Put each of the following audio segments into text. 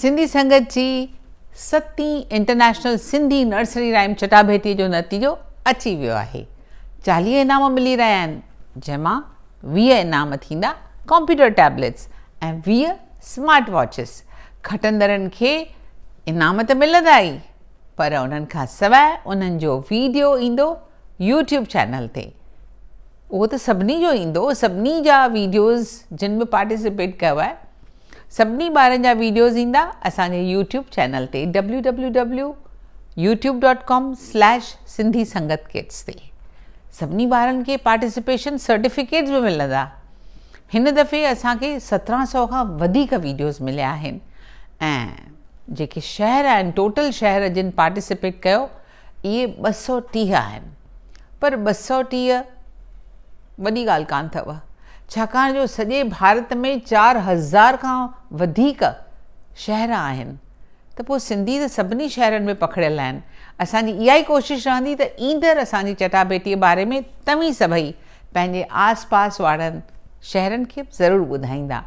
सिंधी संगत जी 7वीं international Sindhi nursery rhyme चटाभेटी जो नतीजो अची वियो आहे। 40 इनाम मिली रहिया आहिनि, जंहिंमां 20 इनाम थींदा कंप्यूटर टैबलेट्स ऐं 20 स्मार्ट वॉचिस। खटंदड़नि खे इनाम त मिलंदा ई, पर उन्हनि खां सवाइ उन्हनि जो वीडियो ईंदो यूट्यूब चैनल ते। उहो त सभिनी जो ईंदो, सभिनी जा वीडियोज़ जिन बि पार्टिसिपेट कयो आहे सभिनी ॿारनि जा वीडियोज़ ईंदा असांजे यूट्यूब चैनल ते www.youtube.com/सिंधी संगत किड्स ते। सभिनी ॿारनि खे पार्टिसिपेशन सर्टिफिकेट्स बि मिलंदा। हिन दफ़े असांखे 1700 खां वधीक वीडियोज़ मिलिया आहिनि ऐं जेके शहर आहिनि, टोटल शहर जिन पार्टिसिपेट कयो इहे 230 आहिनि। पर 230 वॾी ॻाल्हि कान अथव, छाकाणि जो सॼे भारत में 4000 खां वधीक शहर आहिनि, त पोइ सिंधी त सभिनी शहरनि में पखिड़ियल आहिनि। असांजी इहा ई कोशिशि रहंदी त ईंदड़ असांजी चटाभेटीअ बारे में तव्हीं सभई पंहिंजे आस पास वारनि शहरनि खे ज़रूरु ॿुधाईंदा।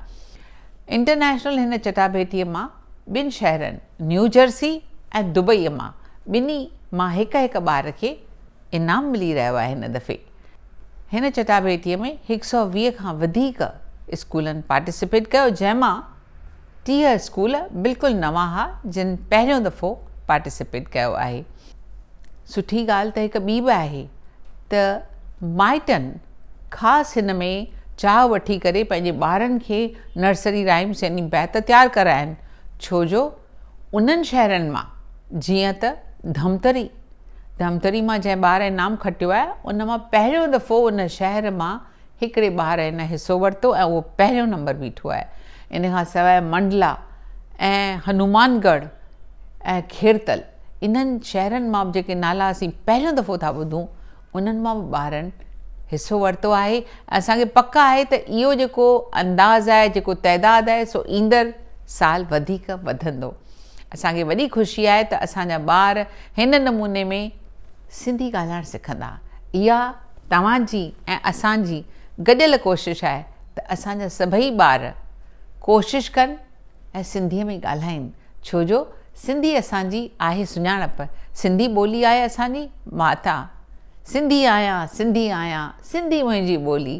इंटरनेशनल हिन चटाभेटीअ मां 2 शहरनि न्यू जर्सी ऐं दुबईअ मां ॿिन्ही मां हिकु ॿार खे इनाम मिली रहियो आहे। हिन दफ़े हिन चटाभेटीअ में 120 खां वधीक स्कूलनि पार्टिसिपेट कयो, जंहिंमां 30 स्कूल बिल्कुलु नवां हुआ जिन पहिरियों दफ़ो पार्टिसिपेट कयो आहे। सुठी ॻाल्हि त हिकु ॿी बि आहे त माइटनि ख़ासि हिन में चाह वठी करे पंहिंजे ॿारनि खे नर्सरी राइम्स यानी बैत तयारु कराइनि, छो जो उन्हनि शहरनि मां जीअं त धमतरी मां जंहिं ॿार इनाम खटियो आहे उन मां पहिरियों दफ़ो उन शहर मां हिकिड़े ॿार हिन हिसो वरितो ऐं उहो पहिरियों नंबर बीठो आहे। इन खां सवाइ मंडला ऐं हनुमानगढ़ ऐं खेरतल, इन्हनि शहरनि मां बि जेके नाला असीं पहिरियों दफ़ो था ॿुधूं उन्हनि मां बि ॿारनि हिसो वरितो आहे। असांखे पक आहे त इहो जेको अंदाज़ आहे, जेको तइदाद आहे, सो ईंदड़ साल वधीक वधंदो। असांखे वॾी ख़ुशी आहे त असांजा ॿार हिन नमूने में सिंधी ॻाल्हाइणु सिखंदा। इहा तव्हांजी ऐं असांजी गॾियल कोशिशि आहे त असांजा सभई ॿार कोशिशि कनि ऐं सिंधीअ में ॻाल्हाइनि, छो जो सिंधी असांजी आहे सुञाणप। सिंधी ॿोली आहे असांजी माता। सिंधी आहियां, सिंधी आहियां, सिंधी मुंहिंजी ॿोली,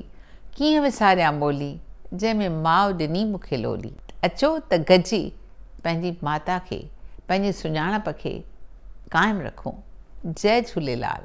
कीअं विसारियां ॿोली, जंहिंमें माउ ॾिनी मूंखे लोली। अचो त गॾिजी पंहिंजी माता खे, पंहिंजी सुञाणप खे क़ाइमु रखूं। जय झूलेलाल।